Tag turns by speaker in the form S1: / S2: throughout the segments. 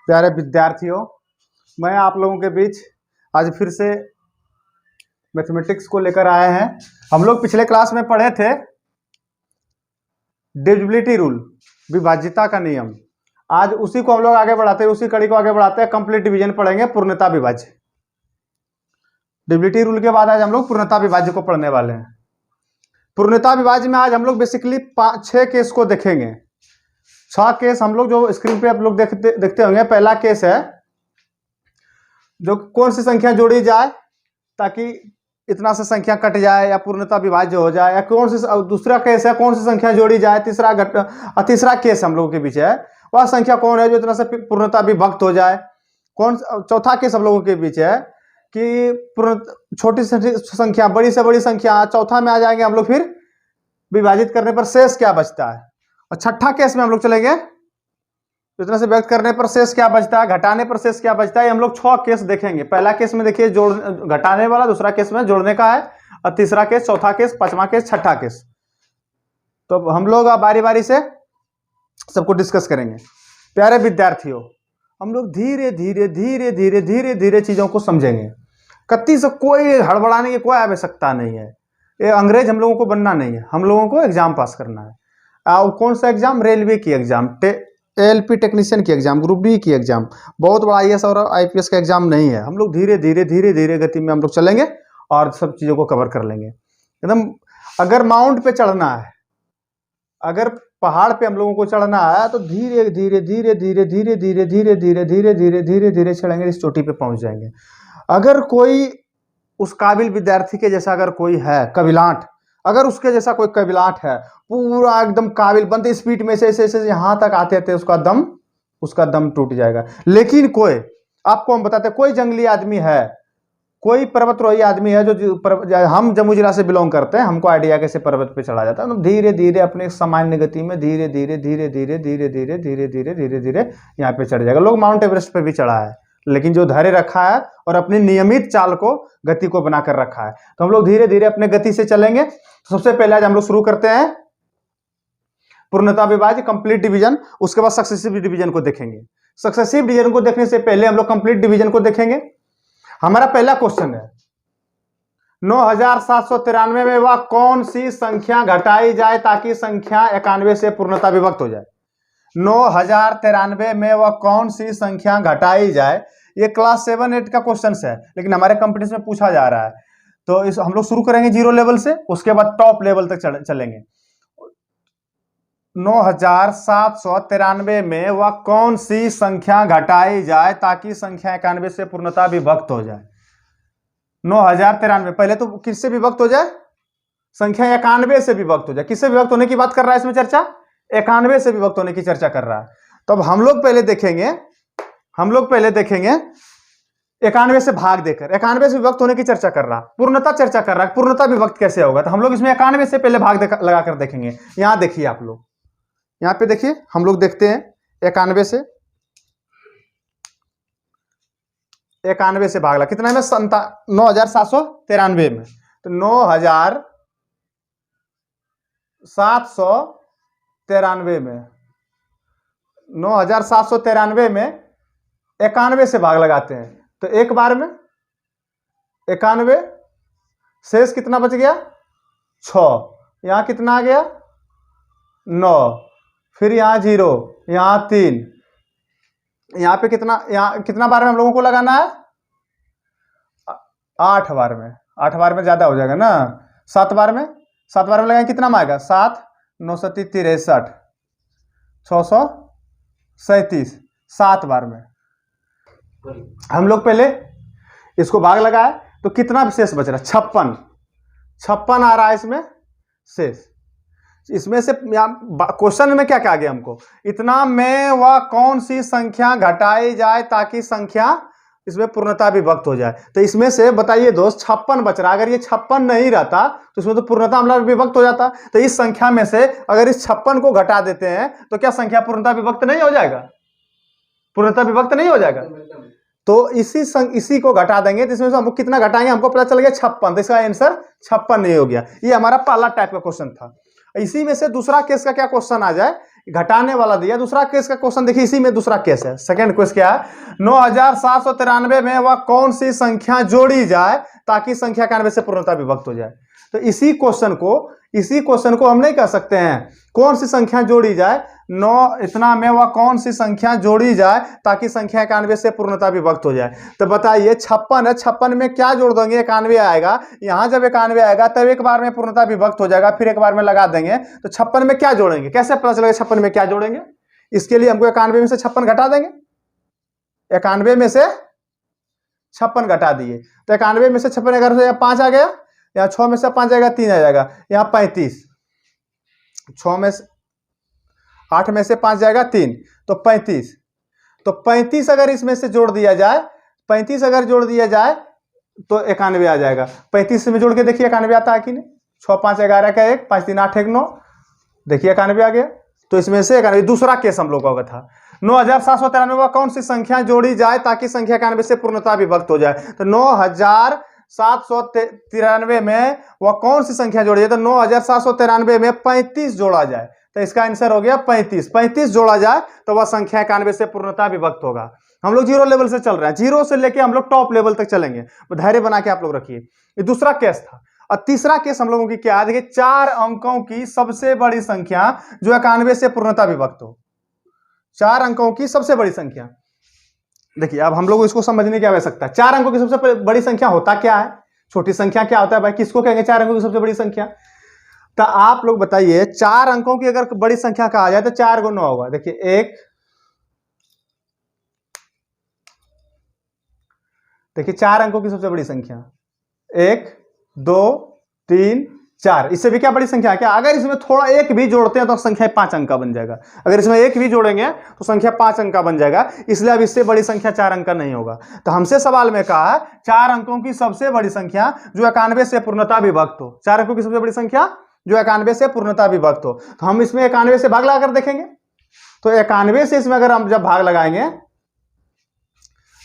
S1: प्यारे विद्यार्थियों, मैं आप लोगों के बीच आज फिर से मैथमेटिक्स को लेकर आए हैं। हम लोग पिछले क्लास में पढ़े थे डिविजिबिलिटी रूल, विभाज्यता का नियम। आज उसी को हम लोग आगे बढ़ाते हैं, उसी कड़ी को आगे बढ़ाते हैं। कंप्लीट डिवीजन पढ़ेंगे, पूर्णता विभाज्य। डिविजिबिलिटी रूल के बाद आज हम लोग पूर्णता विभाज्य को पढ़ने वाले हैं। पूर्णता विभाज्य में आज हम लोग बेसिकली 6 केस को देखेंगे। 6 केस हम लोग जो स्क्रीन पे आप लोग देखते होंगे। पहला केस है जो कौन सी संख्या जोड़ी जाए ताकि इतना से संख्या कट जाए या पूर्णता विभाज्य हो जाए, या कौन सी दूसरा केस है कौन सी संख्या जोड़ी जाए। तीसरा केस हम लोगों के बीच है वह संख्या कौन है जो इतना से पूर्णता विभक्त हो जाए। चौथा केस हम लोगों के बीच है कि छोटी संख्या बड़ी से बड़ी संख्या। चौथा में आ जाएंगे हम लोग, फिर विभाजित करने पर शेष क्या बचता है। और छठा केस में हम लोग चलेंगे इतना से व्यक्त करने पर शेष क्या बचता है, घटाने पर शेष क्या बचता है। हम लोग 6 केस देखेंगे। पहला केस में देखिए घटाने वाला, दूसरा केस में जोड़ने का है, और तीसरा केस, चौथा केस, पांचवा केस, छठा केस। तो हम लोग बारी बारी से सबको डिस्कस करेंगे। प्यारे विद्यार्थियों, हम लोग धीरे धीरे धीरे धीरे धीरे धीरे चीजों को समझेंगे। कत्ती से कोई हड़बड़ाने की कोई आवश्यकता नहीं है। ये अंग्रेज हम लोगों को बनना नहीं है, हम लोगों को एग्जाम पास करना है। कौन सा एग्जाम? रेलवे की एग्जाम, एलपी टेक्नीशियन की एग्जाम, ग्रुप डी की एग्जाम। बहुत बड़ा आईएएस और आईपीएस का एग्जाम नहीं है। हम लोग धीरे धीरे धीरे धीरे गति में हम लोग चलेंगे और सब चीजों को कवर कर लेंगे एकदम। अगर माउंट पे चढ़ना है, अगर पहाड़ पे हम लोगों को चढ़ना है तो धीरे धीरे धीरे धीरे धीरे धीरे धीरे धीरे धीरे धीरे धीरे धीरे चढ़ेंगे, इस चोटी पे पहुंच जाएंगे। अगर कोई उस काबिल विद्यार्थी के जैसा अगर कोई है कबिलाट, अगर उसके जैसा कोई कबिलाट है, पूरा एकदम काबिल बनते स्पीड में से ऐसे यहां तक आते थे, उसका दम टूट जाएगा। लेकिन कोई, आपको हम बताते, कोई जंगली आदमी है, कोई पर्वतरोही आदमी है जो हम जम्मू जिला से बिलोंग करते हैं, हमको आइडिया कैसे पर्वत पे चढ़ा जाता है। तो धीरे धीरे अपने सामान्य गति में धीरे धीरे धीरे धीरे धीरे धीरे धीरे धीरे धीरे धीरे यहाँ पे चढ़ जाएगा। लोग माउंट एवरेस्ट पे भी चढ़ा है, लेकिन जो धैर्य रखा है और अपनी नियमित चाल को, गति को बनाकर रखा है। तो हम लोग धीरे धीरे अपने गति से चलेंगे। सबसे पहले आज हम लोग शुरू करते हैं पूर्णता विभाज्य, कंप्लीट डिवीजन। उसके बाद सक्सेसिव डिवीजन को देखेंगे। सक्सेसिव डिवीजन को देखने से पहले हम लोग कंप्लीट डिवीजन को देखेंगे। हमारा पहला क्वेश्चन है 9793 में वह कौन सी संख्या घटाई जाए ताकि संख्या 91 से पूर्णता विभक्त हो जाए। 9093 में वह कौन सी संख्या घटाई जाए। ये क्लास 7-8 का क्वेश्चन है, लेकिन हमारे कंपटीशन में पूछा जा रहा है। तो हम लोग शुरू करेंगे 0 लेवल से, उसके बाद टॉप लेवल तक चलेंगे। 9793 में वह कौन सी संख्या घटाई जाए ताकि संख्या 91 से पूर्णता विभक्त हो जाए। 9093 पहले तो किससे विभक्त हो जाए? संख्या 91 से विभक्त हो जाए। किससे विभक्त होने की बात कर रहा है इसमें चर्चा? 91 से विभक्त होने की चर्चा कर रहा है। तो अब हम लोग पहले देखेंगे 91 से भाग देकर, 91 से विभक्त होने की चर्चा कर रहा है, पूर्णता चर्चा कर रहा है, पूर्णता विभक्त कैसे होगा। तो हम लोग इसमें 91 से पहले भाग लगाकर देखेंगे। यहां देखिए, आप लोग यहां पे देखिए, हम लोग देखते हैं 91 से भाग लगा कितना में? 9793 में। तो 9793 में 9793 में 91 से भाग लगाते हैं तो एक बार में 91, शेष कितना बच गया? 6। यहां कितना आ गया? 9। फिर यहां 0, यहां 3, यहां पे कितना बार में हम लोगों को लगाना है? 8 बार में। 8 बार में ज्यादा हो जाएगा ना। 7 बार में लगाएंगे, कितना में आएगा? 7, 9 7 63, 637। 7 बार में हम लोग पहले इसको भाग लगाए तो कितना शेष बच रहा है? 56 आ रहा है इसमें शेष। इसमें से क्वेश्चन में क्या क्या आ गया हमको? इतना में वह कौन सी संख्या घटाई जाए ताकि संख्या इसमें पूर्णता विभक्त हो जाए। तो इसमें से बताइए दोस्त, 56 बच रहा। अगर ये 56 नहीं रहता तो इसमें तो पूर्णता विभक्त हो जाता। तो इस संख्या में से अगर इस 56 को घटा देते हैं तो क्या संख्या पूर्णता विभक्त नहीं हो जाएगा? पूर्णता विभक्त नहीं हो जाएगा। तो इसी को घटा देंगे तो इसमें से हमको कितना घटाएंगे? हमको पता चल गया 56। तो इसका आंसर 56 नहीं हो गया। ये हमारा पहला टाइप का क्वेश्चन था। इसी में से दूसरा केस का क्या क्वेश्चन आ जाए, घटाने वाला दिया, दूसरा केस का क्वेश्चन देखिए, इसी में दूसरा केस है। सेकंड क्वेश्चन क्या है, 9793 में वह कौन सी संख्या जोड़ी जाए ताकि संख्या 91 से पूर्णता विभक्त हो जाए। तो इसी क्वेश्चन को हम नहीं कह सकते हैं कौन सी संख्या जोड़ी जाए, 9 इतना में वह कौन सी संख्या जोड़ी जाए ताकि संख्या 91 से पूर्णता विभक्त हो जाए। तो बताइए 56 है, 56 में क्या जोड़ देंगे, 91 आएगा, यहां जब 91 आएगा तब एक बार में पूर्णता विभक्त हो जाएगा, फिर एक बार में लगा देंगे। तो 56 में क्या जोड़ेंगे, कैसे पता चलेगा 56 में क्या जोड़ेंगे, इसके लिए हमको 91 में से 56 घटा देंगे, 91 में से 56 घटा दिए, तो 91 में से 56 अगर 5 आ गया, यहाँ 6 में से 5 आएगा, 3 आ जाएगा, यहाँ 35, 6 में से 8 में से 5 जाएगा 3, तो 35, तो 35 अगर इसमें से जोड़ दिया जाए, 35 अगर जोड़ दिया जाए तो 91 आ जाएगा। 35 में जोड़ के देखिए 91 आता है कि नहीं, 6 5 11 का 1, 5 3 8 1 9, देखिए 91 आ गया। तो इसमें से 91, दूसरा केस हम लोगों का था 9793 में कौन सी संख्या जोड़ी जाए ताकि संख्या 91 से पूर्णता विभक्त हो जाए। तो 9793 में वह कौन सी संख्या जोड़ी जाए, तो 9793 में 35 जोड़ा जाए, तो इसका आंसर हो गया 35। 35 जोड़ा जाए तो वह संख्या 91 से पूर्णता विभक्त होगा। हम लोग 0 लेवल से चल रहे हैं, 0 से लेके हम लोग टॉप लेवल तक चलेंगे, धैर्य बना के आप लोग रखिए। ये दूसरा केस था। और तीसरा केस हम लोगों की क्या है, देखिए 4 अंकों की सबसे बड़ी संख्या जो 91 से पूर्णता विभक्त हो। 4 अंकों की सबसे बड़ी संख्या, देखिए अब हम लोग इसको समझने की आवश्यकता है। 4 अंकों की सबसे बड़ी संख्या होता क्या है, छोटी संख्या क्या होता है भाई, किसको कहेंगे 4 अंकों की सबसे बड़ी संख्या। तो आप लोग बताइए 4 अंकों की अगर बड़ी संख्या कहा जाए तो 4 × 9 होगा। देखिए 1, देखिए 4 अंकों की सबसे बड़ी संख्या 1 2 3 4, इससे भी क्या बड़ी संख्या है क्या। अगर इसमें थोड़ा 1 भी जोड़ते हैं तो संख्या 5 अंक का बन जाएगा, अगर इसमें 1 भी जोड़ेंगे तो संख्या 5 अंक का बन जाएगा, इसलिए अब इससे बड़ी संख्या 4 अंक का नहीं होगा। तो हमसे सवाल में कहा 4 अंकों की सबसे बड़ी संख्या जो 91 से पूर्णता विभक्त हो। 4 अंकों की सबसे बड़ी संख्या जो 91 से पूर्णता विभक्त हो, तो हम इसमें 91 से भाग लगाकर देखेंगे। तो 91 से इसमें अगर हम जब भाग लगाएंगे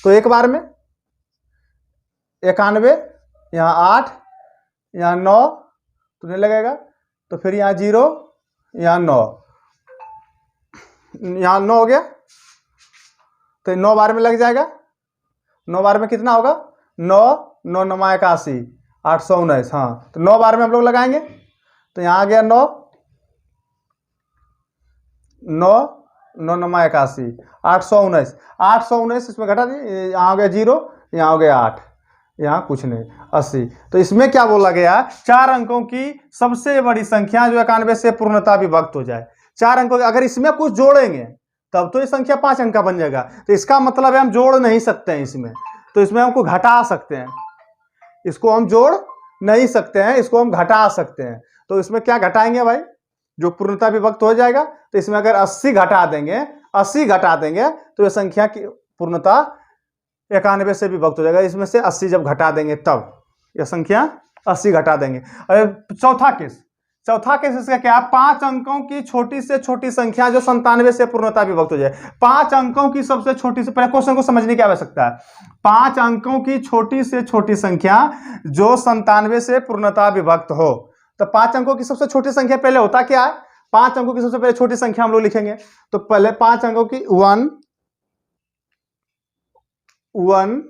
S1: तो एक बार में 91, यहाँ 8, यहाँ 9 तो नहीं लगेगा, तो फिर यहाँ 0, यहाँ 9, यहाँ 9 हो गया, तो 9 बार में लग जाएगा। 9 बार में कितना होगा, 9 9 9 81, 819, हाँ, तो 9 बार में हम लोग लगाएंगे, तो यहाँ आ गया 9 9 9 9 81, 819, 819 इसमें घटा दिए, यहाँ हो गया 0, यहाँ हो गया 8, यहाँ कुछ नहीं, 80। तो इसमें क्या बोला गया, 4 अंकों की सबसे बड़ी संख्या जो 91 से पूर्णता विभक्त हो जाए। 4 अंकों, अगर इसमें कुछ जोड़ेंगे तब तो ये संख्या 5 अंक का बन जाएगा। तो इसका मतलब है हम जोड़ नहीं सकते हैं इसमें, तो इसमें हमको घटा सकते हैं, इसको हम जोड़ नहीं सकते हैं, इसको हम घटा सकते हैं। तो इसमें क्या घटाएंगे भाई, जो पूर्णता विभक्त हो जाएगा, तो इसमें अगर 80 घटा देंगे, 80 घटा देंगे तो ये संख्या की पूर्णता 91 से विभक्त हो जाएगा। इसमें से 80 जब घटा देंगे तब यह संख्या 80 घटा देंगे। और चौथा केस इसका क्या है, 5 अंकों की छोटी से छोटी संख्या जो 97 से पूर्णता विभक्त हो जाए। 5 अंकों की सबसे छोटी से, पहले क्वेश्चन को समझने की आवश्यकता है। 5 अंकों की छोटी से छोटी संख्या जो 97 से पूर्णता विभक्त हो। तो 5 अंकों की सबसे छोटी संख्या पहले होता क्या है, 5 अंकों की सबसे पहले छोटी संख्या हम लोग लिखेंगे। तो पहले 5 अंकों की 1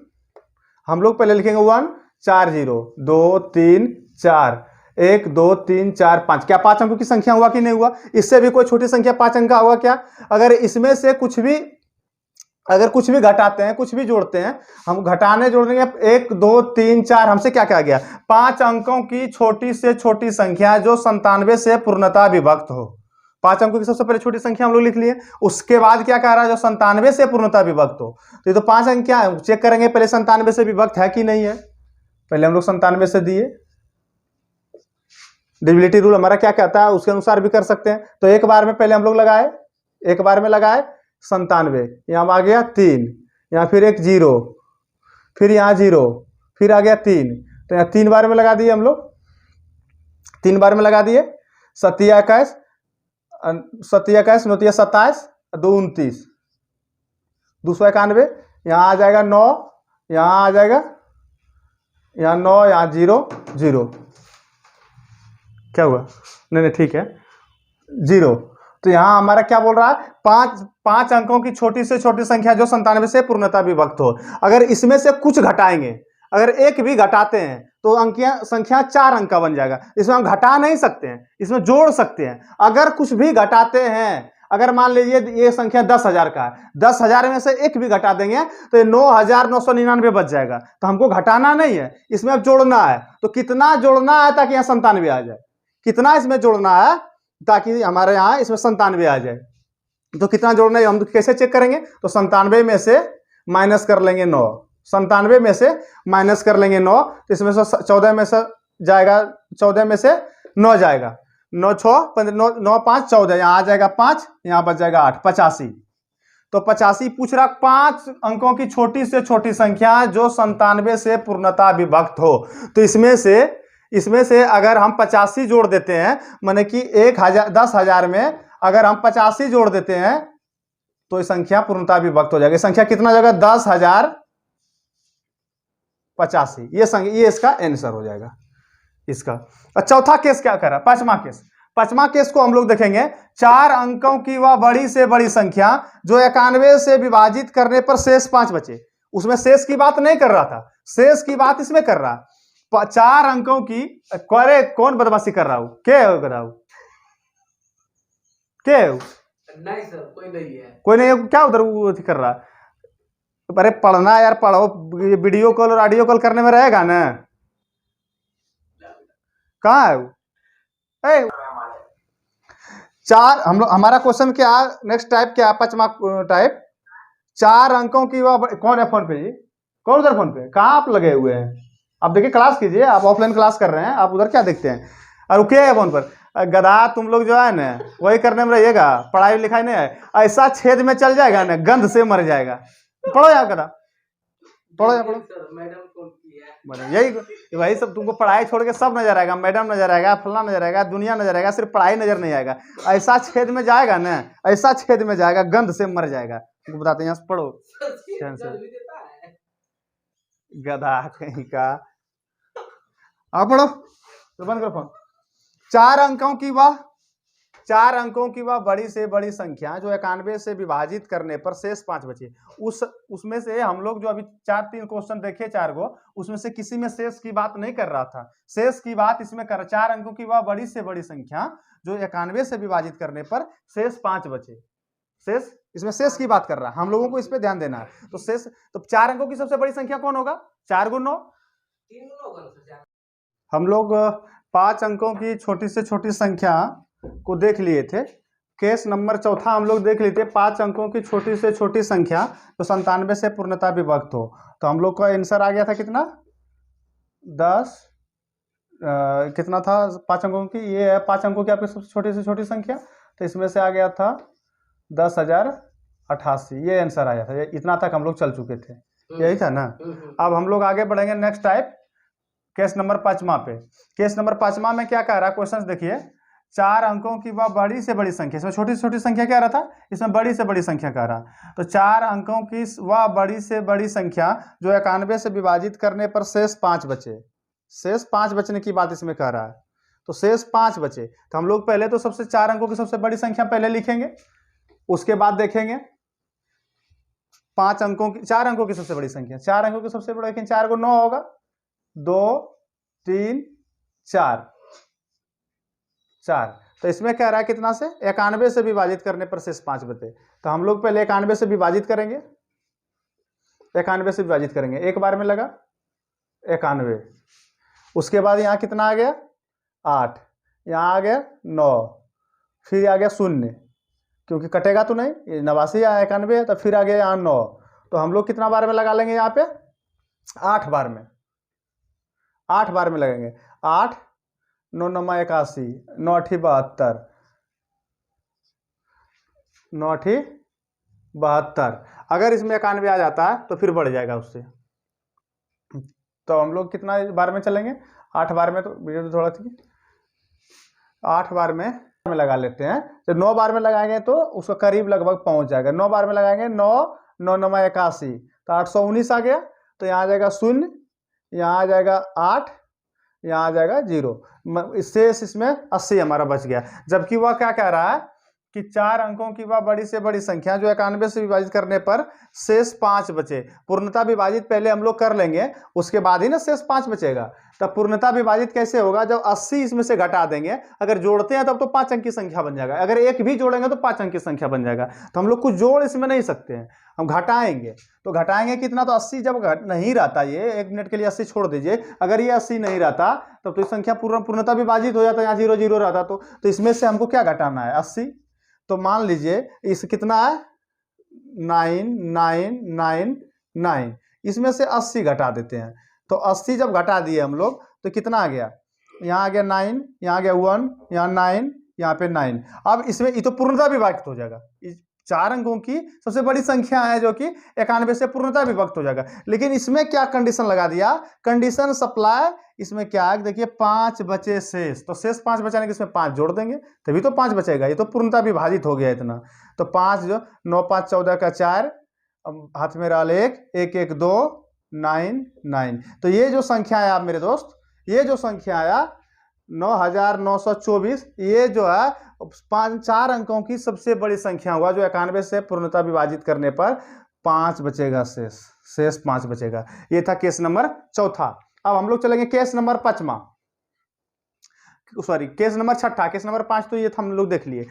S1: हम लोग पहले लिखेंगे 1 4 0 2 3 4 1 2 3 4 5। क्या 5 अंकों की संख्या हुआ कि नहीं हुआ, इससे भी कोई छोटी संख्या 5 अंक का होगा क्या। अगर इसमें से कुछ भी घटाते हैं, कुछ भी जोड़ते हैं, हम घटाने जोड़ने 1 2 3 4, हमसे क्या कहा गया, 5 अंकों की छोटी से छोटी संख्या जो 97 से पूर्णता विभक्त हो। 5 अंकों की सबसे पहले छोटी संख्या हम लोग लिख लिए, उसके बाद क्या कह रहा है, जो 97 से पूर्णता विभक्त हो। तो ये तो 5 अंक क्या है, चेक करेंगे पहले 97 से विभक्त है कि नहीं है। पहले हम लोग 97 से दिए, डिविजिबिलिटी रूल हमारा क्या कहता है उसके अनुसार भी कर सकते हैं। तो एक बार में पहले हम लोग लगाए, एक बार में लगाए 97, यहाँ आ गया 3, यहाँ फिर एक 0, फिर यहाँ 0, फिर आ गया 3, तो यहाँ 3 बार में लगा दिए हम लोग, 3 बार में लगा दिए। 7 21 9 27 2 29, 291, यहाँ आ जाएगा 9, यहाँ आ जाएगा, यहाँ 9, यहाँ 0 0, क्या हुआ, नहीं ठीक है, जीरो। तो यहाँ हमारा क्या बोल रहा है, पांच अंकों की छोटी से छोटी संख्या जो 97 से पूर्णतः विभक्त हो। अगर इसमें से कुछ घटाएंगे, अगर एक भी घटाते हैं तो संख्या 4 अंक का बन जाएगा। इसमें हम घटा नहीं सकते हैं, इसमें जोड़ सकते हैं। अगर कुछ भी घटाते हैं, अगर मान लीजिए ये संख्या 10,000 का है, 10,000 में से एक भी घटा देंगे तो ये 9,999 बच जाएगा। तो हमको घटाना नहीं है, इसमें अब जोड़ना है। तो कितना जोड़ना है ताकि यहाँ 97 आ जाए, कितना इसमें जोड़ना है ताकि हमारे यहाँ इसमें 97 आ जाए। तो कितना जोड़ना है हम कैसे चेक करेंगे, तो 97 में से माइनस कर लेंगे 9, 97 में से माइनस कर लेंगे 9, तो इसमें से 14 में से जाएगा, 14 में से 9 जाएगा, 9 6 15 9 5 14, यहाँ आ जाएगा 5, यहाँ बच जाएगा 8, 85। तो 85 पूछ रहा 5 अंकों की छोटी से छोटी संख्या जो 97 से पूर्णतः विभक्त हो। तो इसमें से अगर हम 85 जोड़ देते हैं, माने कि 10,000 में अगर हम 85 जोड़ देते हैं तो ये संख्या पूर्णतः विभक्त हो जाएगी। संख्या कितना जाएगा, 10,085। ये इसका आंसर हो जाएगा इसका। चौथा केस क्या करा, पांचवा केस को हम लोग देखेंगे। 4 अंकों की वह बड़ी से बड़ी संख्या जो 91 से विभाजित करने पर शेष 5 बचे। उसमें शेष की बात नहीं कर रहा था, शेष की बात इसमें कर रहा। 4 अंकों की, कौन बदमाशी कर रहा हूं,
S2: नहीं सर, कोई नहीं है,
S1: कोई नहीं, क्या उधर कर रहा। अरे पढ़ना यार, पढ़ो, वीडियो कॉल और ऑडियो कॉल करने में रहेगा ना। कहाँ है वो? 4 हम लोग, हमारा क्वेश्चन क्या, नेक्स्ट टाइप क्या, 5वां टाइप। 4 अंकों की वह, कौन है फोन पे जी, कौन उधर फोन पे, कहाँ आप लगे हुए हैं? आप देखिए क्लास कीजिए, आप ऑफलाइन क्लास कर रहे हैं, आप उधर क्या देखते हैं। और क्या है फोन पर, गधा तुम लोग जो है ना वही करने में रहिएगा, पढ़ाई लिखाई नहीं है। ऐसा छेद में चल जाएगा ना, गंध से मर जाएगा। पढ़ो यार गधा, पढ़ो यार, पढ़ो।
S2: मैडम फोन की है,
S1: यही वही सब तुमको पढ़ाई छोड़ के सब नजर आएगा, मैडम नजर आएगा, फलना नजर आएगा, दुनिया नजर आएगा, सिर्फ पढ़ाई नजर नहीं आएगा। ऐसा छेद में जाएगा ना, ऐसा छेद में जाएगा, गंध से मर जाएगा। तुमको बताते हैं, यहाँ से पढ़ो, गधा कहीं का। आप पढ़ो, तो बंद करो फोन। 4 अंकों की वह बड़ी से बड़ी संख्या जो 91 से विभाजित करने पर शेष 5 बचे। उसमें से हम लोग जो अभी 3 क्वेश्चन देखे 4 को, उसमें से किसी में शेष की बात नहीं कर रहा था, शेष की बात इसमें कर। 4 अंकों की वह बड़ी से बड़ी संख्या जो 91 से विभाजित करने पर शेष 5 बचे। शेष, इसमें शेष की बात कर रहा है, हम लोगों को इस पे ध्यान देना है। तो शेष, तो 4 अंकों की सबसे बड़ी संख्या कौन होगा, 4 गुण 9। हम लोग 5 अंकों की छोटी से छोटी संख्या को देख लिए थे। केस नंबर चौथा हम लोग देख लिए थे, 5 अंकों की छोटी से छोटी संख्या तो 97 से पूर्णतः विभक्त हो। तो हम लोग का आंसर आ गया था कितना, 10 कितना था 5 अंकों की, ये है 5 अंकों की आपकी सबसे छोटी से छोटी संख्या, तो इसमें से आ गया था 10,088। ये आंसर आया था, इतना तक हम लोग चल चुके थे, यही था ना। अब हम लोग आगे बढ़ेंगे नेक्स्ट टाइप, केस नंबर 5वां पे। केस नंबर 5वां में क्या कह रहा है, क्वेश्चन देखिए। 4 अंकों की वह बड़ी से बड़ी संख्या, इसमें छोटी से छोटी संख्या क्या रहा था, इसमें बड़ी से बड़ी संख्या कह रहा। तो 4 अंकों की वह बड़ी से बड़ी संख्या जो 91 से विभाजित करने पर शेष 5 बचे। शेष 5 बचने की बात इसमें कह रहा है, तो शेष 5 बचे। तो हम लोग पहले तो सबसे 4 अंकों की सबसे बड़ी संख्या पहले लिखेंगे, उसके बाद देखेंगे 4 अंकों की सबसे बड़ी संख्या। 4 अंकों की सबसे बड़ी, 4 को 9 होगा, 2 3 4। तो इसमें कह रहा है कितना से, 91 से विभाजित करने पर शेष 5 बचे। तो हम लोग पहले 91 से विभाजित करेंगे, 91 से विभाजित करेंगे, एक बार में लगा 91। उसके बाद यहाँ कितना आ गया 8, यहाँ आ गया 9, फिर आ गया 0 क्योंकि कटेगा तो नहीं, 89 या 91 है, तो फिर आ गया यहाँ 9। तो हम लोग कितना बार में लगा लेंगे यहाँ पे, 8 बार में, 8 बार में लगेंगे। 8 9 9 81, 9 8 72, 9 8 72। अगर इसमें 91 आ जाता है तो फिर बढ़ जाएगा उससे। तो हम लोग कितना बार में चलेंगे, 8 बार में। तो वीडियो तो थोड़ा थी, 8 बार में लगा लेते हैं। तो 9 बार में लगाएंगे तो उसका करीब लगभग पहुंच जाएगा। 9 बार में लगाएंगे, 9 9 9 81, तो 819 आ गया। तो यहाँ आ जाएगा 0, यहाँ आ जाएगा 8, यहाँ आ जाएगा 0। शेष इसमें 80 हमारा बच गया। जबकि वह क्या कह रहा है कि 4 अंकों की वह बड़ी से बड़ी संख्या जो 91 से विभाजित करने पर शेष 5 बचे। पूर्णता विभाजित पहले हम लोग कर लेंगे, उसके बाद ही ना शेष 5 बचेगा। तब पूर्णता विभाजित कैसे होगा, जब 80 इसमें से घटा देंगे, अगर जोड़ते हैं तब तो 5 अंक की संख्या बन जाएगा, अगर एक भी जोड़ेंगे तो 5 अंक की संख्या बन जाएगा। तो हम लोग कुछ जोड़ इसमें नहीं सकते हैं, हम घटाएंगे। तो घटाएंगे कितना, तो 80 जब नहीं रहता, ये 1 मिनट के लिए 80 छोड़ दीजिए, अगर ये 80 नहीं रहता तब तो संख्या पूर्णता विभाजित हो जाता, यहाँ 0 0 रहता। तो इसमें से हमको क्या घटाना है, 80। तो मान लीजिए इस कितना है 9 9 9 9, इसमें से 80 घटा देते हैं। तो 80 जब घटा दिए हम लोग तो कितना आ गया, यहाँ आ गया 9, यहाँ आ गया 1, यहाँ 9, यहाँ पे 9। अब इसमें ये तो पूर्णता विभक्त हो जाएगा, 4 अंकों की सबसे बड़ी संख्या है जो कि 91 से पूर्णता विभक्त हो जाएगा। लेकिन इसमें क्या कंडीशन लगा दिया, कंडीशन सप्लाई, इसमें क्या है देखिए 5 बचे शेष, तो शेष 5 बचाने के इसमें 5 जोड़ देंगे तभी तो 5 बचेगा, ये तो पूर्णता विभाजित हो गया इतना। तो 5 जो 9 5 14 का 4, अब हाथ में डाल 1 1 1 2 9 9। तो ये जो संख्या आया मेरे दोस्त, ये जो संख्या आया 9924, ये जो है 4 अंकों की सबसे बड़ी संख्या हुआ जो 91 से पूर्णता विभाजित करने पर 5 बचेगा, शेष 5 बचेगा। ये था केस नंबर चौथा। अब हम लोग चलेंगे केस नंबर 5वां, सॉरी केस नंबर 6ठा। केस नंबर 5 तो ये हम लोग देख लिए।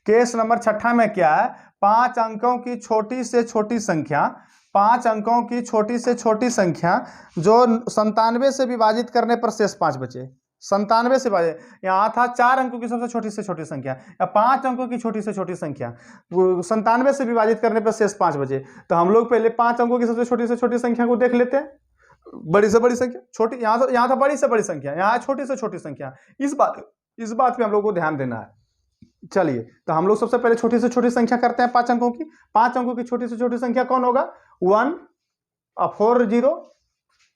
S1: केस नंबर 6ठा में क्या है, 5 अंकों की छोटी से छोटी संख्या, 5 अंकों की छोटी से छोटी संख्या जो 97 से विभाजित करने पर शेष 5 बचे। 97 से विभाजित, यहाँ था 4 अंकों की सबसे छोटी से छोटी संख्या या 5 अंकों की छोटी से छोटी संख्या, 97 से विभाजित करने पर शेष 5 बचे। तो हम लोग पहले 5 अंकों की सबसे छोटी से छोटी संख्या को देख लेते हैं। बड़ी से बड़ी संख्या, छोटी, यहाँ था बड़ी से बड़ी संख्या, यहाँ छोटी से छोटी संख्या। इस बात पे हम लोग को ध्यान देना है। चलिए, तो हम लोग सबसे पहले छोटी से छोटी संख्या करते हैं 5 अंकों की। 5 अंकों की छोटी से छोटी संख्या कौन होगा, 1 और 4 0,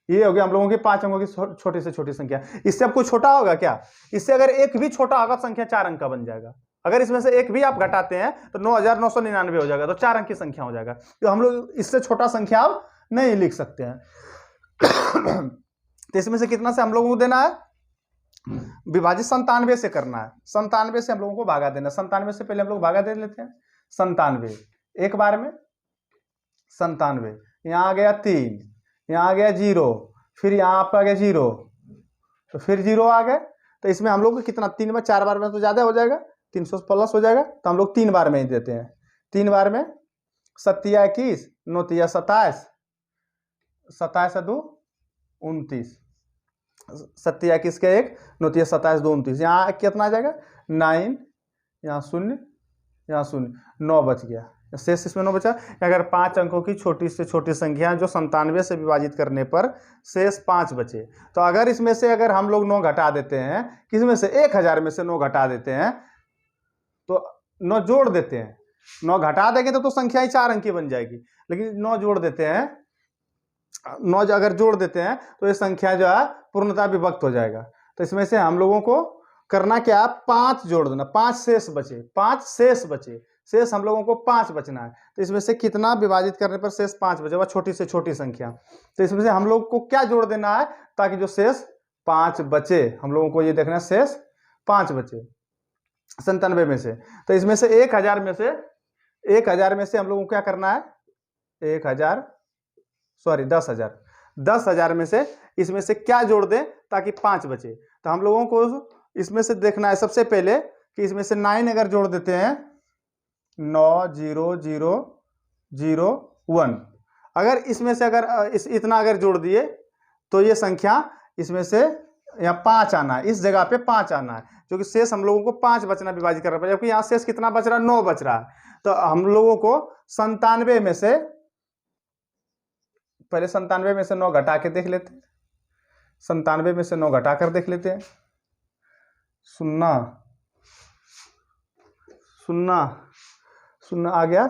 S1: ये हो गया हम लोगों की 5 अंकों की छोटी से छोटी संख्या। इससे अब कोई छोटा होगा क्या, इससे अगर एक भी छोटा होगा संख्या 4 अंक का बन जाएगा। अगर इसमें से एक भी आप घटाते हैं तो 9999 हो जाएगा, तो 4 अंक की संख्या हो जाएगा। तो हम लोग इससे छोटा संख्या अब नहीं लिख सकते हैं। तो इसमें से कितना से हम लोगों को देना है, विभाजित 97 से करना है। 97 से हम लोगों को भागा देना। 97 से पहले हम लोग भागा दे लेते हैं। 97 एक बार में 97, यहाँ आ गया 3, यहाँ आ गया 0, फिर यहाँ आपका आ गया 0, तो फिर 0 आ गए। तो इसमें हम लोग को कितना, 3 में 4 बार में तो ज्यादा हो जाएगा, 300 प्लस हो जाएगा। तो हम लोग 3 बार में ही देते हैं। 3 बार में 7 21, 9 27, 27 2 29, 7 21 के 1, 9 27 2 29, यहाँ कितना आ जाएगा 9, यहाँ 0, यहाँ 0, 9 बच गया, शेष इसमें 9 बचा। अगर 5 अंकों की छोटी से छोटी संख्या जो 97 से विभाजित करने पर शेष 5 बचे, तो अगर इसमें से अगर हम लोग 9 घटा देते हैं, किसमें से 1000 में से 9 घटा देते हैं, तो 9 जोड़ देते हैं। 9 घटा देंगे तो संख्या ही 4 अंक की बन जाएगी, लेकिन 9 जोड़ देते हैं, 9 अगर जोड़ देते हैं तो ये संख्या जो है पूर्णता विभक्त हो जाएगा। तो इसमें से हम लोगों को करना क्या, 5 जोड़ देना, 5 शेष बचे, 5 शेष बचे, शेष हम लोगों को 5 बचना है। तो इसमें से कितना विभाजित करने पर शेष 5 बचे, वह छोटी से छोटी संख्या। तो इसमें से हम लोग को क्या जोड़ देना है, ताकि जो शेष 5 बचे, हम लोगों को ये देखना है शेष 5 बचे 97 में से। तो इसमें से 1000 में से, 1000 में से हम लोगों को क्या करना है, 10,000 में से इसमें से क्या जोड़ दें ताकि 5 बचे। तो हम लोगों को इसमें से देखना है सबसे पहले कि इसमें से 9 अगर जोड़ देते हैं, 9 0 0 0 1, अगर इसमें से अगर इतना अगर जोड़ दिए तो ये संख्या इसमें से यहाँ 5 आना है, इस जगह पे 5 आना है, जो कि शेष हम लोगों को 5 बचना विभाजित करना पड़ेगा, जबकि यहाँ शेष कितना बच रहा है, 9 बच रहा है। तो हम लोगों को 97 में से, पहले 97 में से 9 घटा के देख लेते हैं। 97 में से 9 घटा कर देख लेते हैं। 0 0 0 आ गया,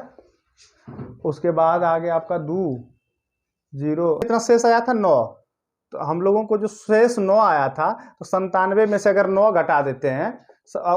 S1: उसके बाद आ गया आपका 2 0, इतना शेष आया था 9। तो हम लोगों को जो शेष 9 आया था, तो 97 में से अगर 9 घटा देते हैं,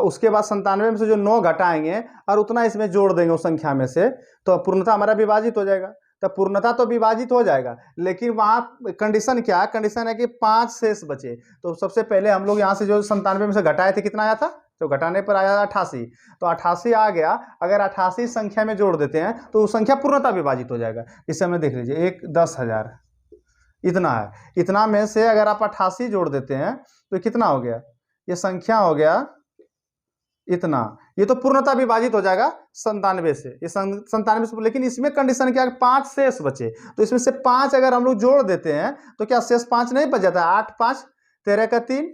S1: उसके बाद 97 में से जो 9 घटाएंगे और उतना इसमें जोड़ देंगे उस संख्या में से, तो पूर्णता हमारा विभाजित हो जाएगा। तो पूर्णता तो विभाजित हो जाएगा, लेकिन वहाँ कंडीशन क्या है, कंडीशन है कि 5 शेष बचे। तो सबसे पहले हम लोग यहाँ से जो 97 में से घटाए थे, कितना आया था, तो घटाने पर आया 88, तो 88 आ गया। अगर 88 संख्या में जोड़ देते हैं तो वो संख्या पूर्णता विभाजित हो जाएगा। इसे हमें देख लीजिए, 1 10,000 इतना है। इतना में से अगर आप 88 जोड़ देते हैं तो कितना हो गया, ये संख्या हो गया इतना। ये तो पूर्णता विभाजित हो जाएगा 97 से, ये 97 से। लेकिन इसमें कंडीशन क्या है, 5 शेष बचे, तो इसमें से 5 अगर हम लोग जोड़ देते हैं तो क्या शेष 5 नहीं बच जाता है। 8 5 13 का 3,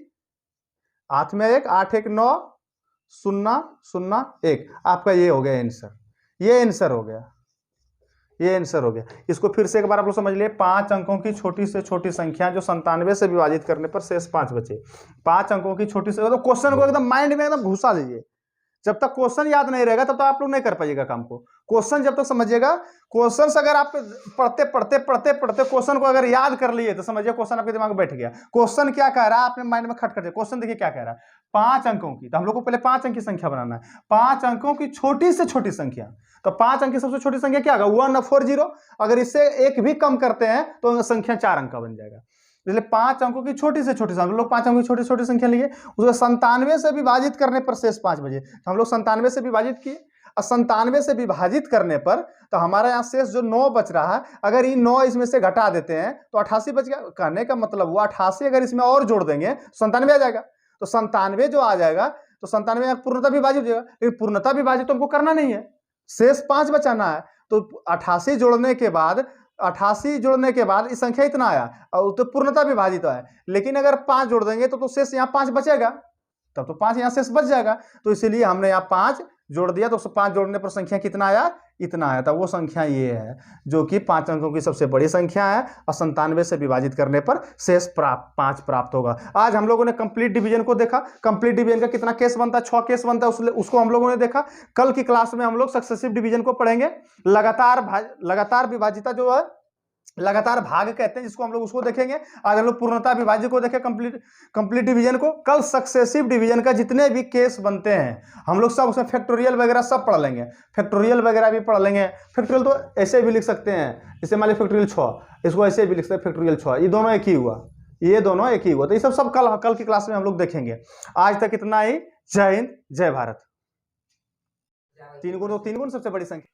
S1: 8 में 1, 8 1 9 0 0 1। आपका ये हो गया आंसर, ये आंसर हो गया, ये आंसर हो गया। इसको फिर से एक बार आप लोग समझ लिए, 5 अंकों की छोटी से छोटी संख्या जो 97 से विभाजित करने पर शेष 5 बचे। 5 अंकों की छोटी से, तो क्वेश्चन को एकदम माइंड में एकदम घुसा लीजिए। जब तक क्वेश्चन याद नहीं रहेगा तब तक आप लोग नहीं कर पाइएगा काम को। क्वेश्चन जब तक समझिएगा, क्वेश्चन अगर आप पढ़ते पढ़ते पढ़ते पढ़ते क्वेश्चन को अगर याद कर लिए तो समझिए क्वेश्चन आपके दिमाग में बैठ गया। क्वेश्चन क्या कह रहा है आपने माइंड में खट कर दिया। क्वेश्चन देखिए क्या कह रहा है, 5 अंकों की, तो हम लोग को पहले 5 अंक की संख्या बनाना है। 5 अंकों की छोटी से छोटी संख्या, तो 5 अंक की सबसे छोटी संख्या क्या होगा, 140। अगर इससे एक भी कम करते हैं तो संख्या 4 अंक का बन जाएगा। इसलिए 5 अंकों की छोटी से छोटी संख्या, हम लोग 5 अंकों की छोटी छोटी संख्या लिए, उसको 97 से विभाजित करने पर शेष 5 बचे। तो हम लोग 97 से विभाजित किए, और 97 से विभाजित करने पर तो हमारा यहाँ शेष जो 9 बच रहा है, अगर ये 9 इसमें से घटा देते हैं तो 88 बच गया। कहने का मतलब हुआ 88 अगर इसमें और जोड़ देंगे तो 97 आ जाएगा। तो 97 जो आ जाएगा तो 97 पूर्णता विभाजित हो जाएगा, लेकिन पूर्णता विभाजित तो हमको करना नहीं है, शेष 5 बचाना है। तो 88 जोड़ने के बाद, 88 जोड़ने के बाद इस संख्या इतना आया और तो पूर्णता विभाजित है। लेकिन अगर 5 जोड़ देंगे तो शेष यहाँ 5 बचेगा, तब तो 5 यहाँ शेष बच जाएगा। तो इसीलिए हमने यहाँ 5 जोड़ दिया, तो 5 जोड़ने पर संख्या कितना आया, इतना आया था। वो संख्या ये है जो कि 5 अंकों की सबसे बड़ी संख्या है, और 97 से विभाजित करने पर शेष 5 प्राप्त होगा। आज हम लोगों ने कंप्लीट डिवीजन को देखा। कंप्लीट डिवीजन का कितना केस बनता है, 6 केस बनता है, उसको हम लोगों ने देखा। कल की क्लास में हम लोग सक्सेसिव डिवीजन को पढ़ेंगे। लगातार विभाजिता जो है, लगातार भाग कहते हैं जिसको, हम लोग उसको देखेंगे। आज हम लोग पूर्णता विभाज्य को देखें, कंप्लीट डिवीजन को। कल सक्सेसिव डिवीजन का जितने भी केस बनते हैं हम लोग सब, उसमें फैक्टोरियल वगैरह सब पढ़ लेंगे। फैक्टोरियल वगैरह भी पढ़ लेंगे। फैक्टोरियल तो ऐसे भी लिख सकते हैं, जैसे मान लीजिए फैक्टोरियल 6, इसको ऐसे भी लिख सकते हैं फैक्टोरियल 6। ये दोनों एक ही हुआ, ये दोनों एक ही हुआ। तो ये सब कल की क्लास में हम लोग देखेंगे। आज तक इतना ही। जय हिंद, जय भारत। 3 गुण सबसे बड़ी संख्या।